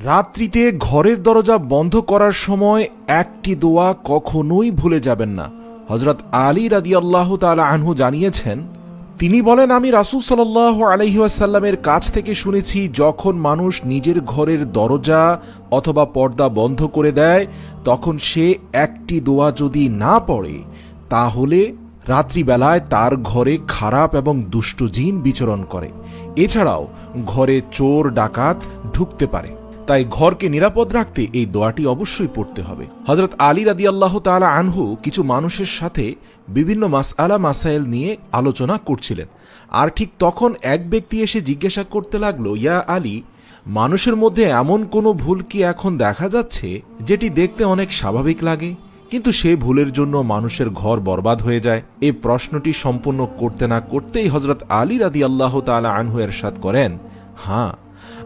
রাত্রিতে ঘরের দরজা বন্ধ করার সময় একটি দোয়া কখনোই ভুলে যাবেন না। হযরত আলী রাদিয়াল্লাহু তাআলা আনহু জানিয়েছেন, তিনি বলেন, আমি রাসূল সাল্লাল্লাহু আলাইহি ওয়াসাল্লামের কাছ থেকে শুনেছি, যখন মানুষ নিজের ঘরের দরজা অথবা পর্দা বন্ধ করে দেয়, তখন সে একটি দোয়া যদি না পড়ে, তাহলে রাত্রিবেলায় তার ঘরে খারাপ এবং দুষ্ট জিন বিচরণ করে। এছাড়াও ঘরে চোর ডাকাত ঢুকতে পারে। তাই ঘরকে নিরাপদ রাখতে এই দোয়াটি অবশ্যই পড়তে হবে। হযরত আলী রাদিয়াল্লাহু তাআলা আনহু কিছু মানুষের সাথে বিভিন্ন মাসআলা মাসাইল নিয়ে আলোচনা করছিলেন। আর ঠিক তখন এক ব্যক্তি এসে জিজ্ঞাসা করতে লাগলো, ইয়া আলী, মানুষের মধ্যে এমন কোনো ভুল কি এখন দেখা যাচ্ছে যেটি দেখতে অনেক স্বাভাবিক লাগে, কিন্তু সেই ভুলের জন্য মানুষের ঘর বরবাদ হয়ে যায়? এই প্রশ্নটি সম্পূর্ণ করতে না করতেই হযরত আলী রাদিয়াল্লাহু তাআলা আনহু ইরশাদ করেন, হ্যাঁ,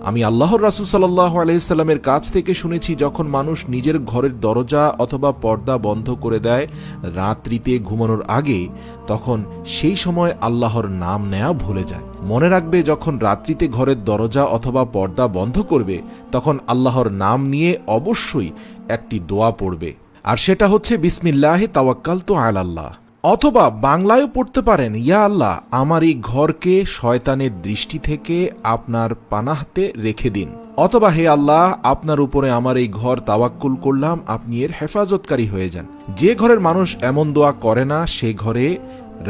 আমি আল্লাহর রাসূল সাল্লাল্লাহু আলাইহি সাল্লামের কাছ থেকে শুনেছি, যখন মানুষ নিজের ঘরের দরজা অথবা পর্দা বন্ধ করে দেয় রাত্রিতে ঘুমানোর আগে, তখন সেই সময় আল্লাহর নাম নেওয়া ভুলে যায়। মনে রাখবে, যখন রাত্রিতে ঘরের দরজা অথবা পর্দা বন্ধ করবে, তখন আল্লাহর নাম নিয়ে অবশ্যই একটি দোয়া পড়বে, আর সেটা হচ্ছে বিসমিল্লাহি তাওয়াক্কালতু আলাল্লাহ। অথবা বাংলায়ও পড়তে পারেন, ইয়া আল্লাহ, আমার এই ঘরকে শয়তানের দৃষ্টি থেকে আপনার পানাহতে রেখে দিন। অথবা হে আল্লাহ, আপনার উপরে আমার এই ঘর তাওয়াক্কুল করলাম, আপনি এর হেফাজতকারী হয়ে যান। যে ঘরের মানুষ এমন দোয়া করে না, সে ঘরে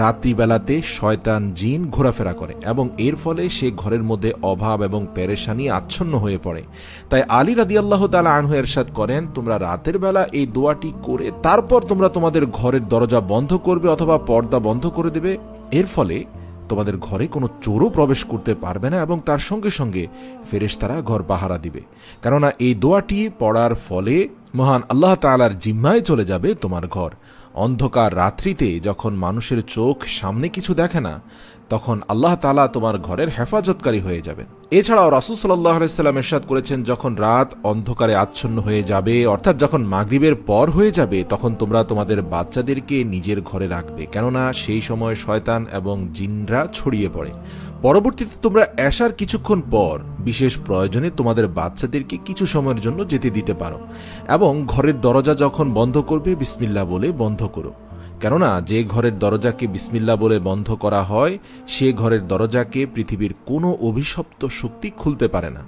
রাত্রিবেলাতে শয়তান জিন ঘোরাফেরা করে এবং এর ফলে সে ঘরের মধ্যে অভাব এবং পেরেশানি আচ্ছন্ন হয়ে পড়ে। তাই আলী রাদিয়াল্লাহু তাআলা আনহু ইরশাদ করেন, তোমরা রাতের বেলা এই দোয়াটি করে তারপর তোমরা তোমাদের ঘরের দরজা বন্ধ করবে অথবা পর্দা বন্ধ করে দেবে। এর ফলে তোমাদের ঘরে কোনো চোরও প্রবেশ করতে পারবে না এবং তার সঙ্গে সঙ্গে ফেরেশতারা ঘর পাহারা দিবে। কেননা এই দোয়াটি পড়ার ফলে মহান আল্লাহ তাআলার জিম্মায় চলে যাবে তোমার ঘর। অন্ধকার রাত্রিতে যখন মানুষের চোখ সামনে কিছু দেখে না, তখন আল্লাহ তাআলা তোমার ঘরের হেফাজতকারী হয়ে যাবেন। এছাড়াও রাসূল সাল্লাল্লাহু আলাইহি ওয়াসাল্লাম ইরশাদ করেছেন, যখন রাত অন্ধকারে আচ্ছন্ন হয়ে যাবে, অর্থাৎ যখন মাগরিবের পর হয়ে যাবে, তখন তোমরা তোমাদের বাচ্চাদেরকে নিজের ঘরে রাখবে, কেননা সেই সময় শয়তান এবং জিনরা ছড়িয়ে পড়ে। পরবর্তীতে তোমরা এশার কিছুক্ষণ পর বিশেষ প্রয়োজনে তোমাদের বাচ্চাদেরকে কিছু সময়ের জন্য যেতে দিতে পারো এবং ঘরের দরজা যখন বন্ধ করবে, বিসমিল্লাহ বলে বন্ধ করো। কেননা যে ঘরের দরজাকে বিসমিল্লাহ বলে বন্ধ করা হয়, সে ঘরের দরজাকে পৃথিবীর কোনো অভিশপ্ত শক্তি খুলতে পারে না।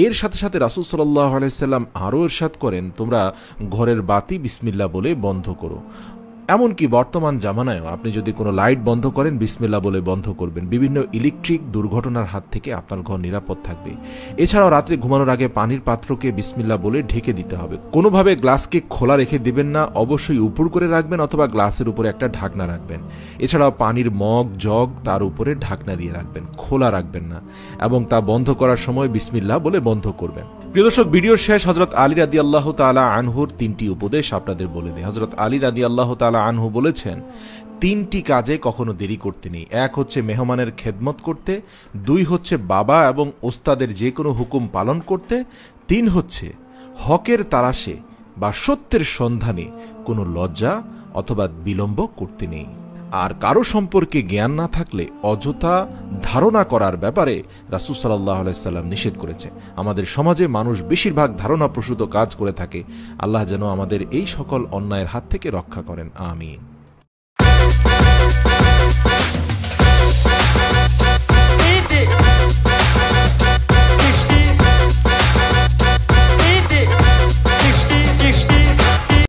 এর সাথে সাথে রাসূল সাল্লাল্লাহু আলাইহি সাল্লাম আরও ইরশাদ করেন, তোমরা ঘরের বাতি বিসমিল্লাহ বলে বন্ধ করো। এমনকি বর্তমান জামানায়ও আপনি যদি কোনো লাইট বন্ধ করেন, বিসমিল্লাহ বলে বন্ধ করবেন। বিভিন্ন ইলেকট্রিক দুর্ঘটনার হাত থেকে আপনার ঘর নিরাপদ থাকবে। এছাড়াও রাত্রে ঘুমানোর আগে পানির পাত্রকে বিসমিল্লাহ বলে ঢেকে দিতে হবে। কোনোভাবে গ্লাসকে খোলা রেখে দিবেন না, অবশ্যই উপর করে রাখবেন অথবা গ্লাসের উপরে একটা ঢাকনা রাখবেন। এছাড়াও পানির মগ জগ তার উপরে ঢাকনা দিয়ে রাখবেন, খোলা রাখবেন না, এবং তা বন্ধ করার সময় বিসমিল্লাহ বলে বন্ধ করবেন। প্রিয় দর্শক, ভিডিওর শেষ হযরত আলী রাদিয়াল্লাহু তাআলা আনহুর 3টি উপদেশ আপনাদের বলে দেয়। হযরত আলী রাদিয়াল্লাহু তাআলা আনহু বলেছেন, 3টি কাজে কখনো দেরি করতে নেই। 1 হচ্ছে মেহমানের খেদমত করতে, 2 হচ্ছে বাবা এবং ওস্তাদের যে কোনো হুকুম পালন করতে, 3 হচ্ছে হকের তালাশে বা সত্যের সন্ধানে কোনো লজ্জা অথবা বিলম্ব করতে নেই। আর কারো সম্পর্কে জ্ঞান না থাকলে অযথা ধারণা করার ব্যাপারে রাসূল সাল্লাল্লাহু আলাইহি সাল্লাম নিষেধ করেছে। আমাদের সমাজে মানুষ বেশিরভাগ ধারণা প্রসূত কাজ করে থাকে। আল্লাহ যেন আমাদের এই সকল অন্যায়ের হাত থেকে রক্ষা করেন। আমিন।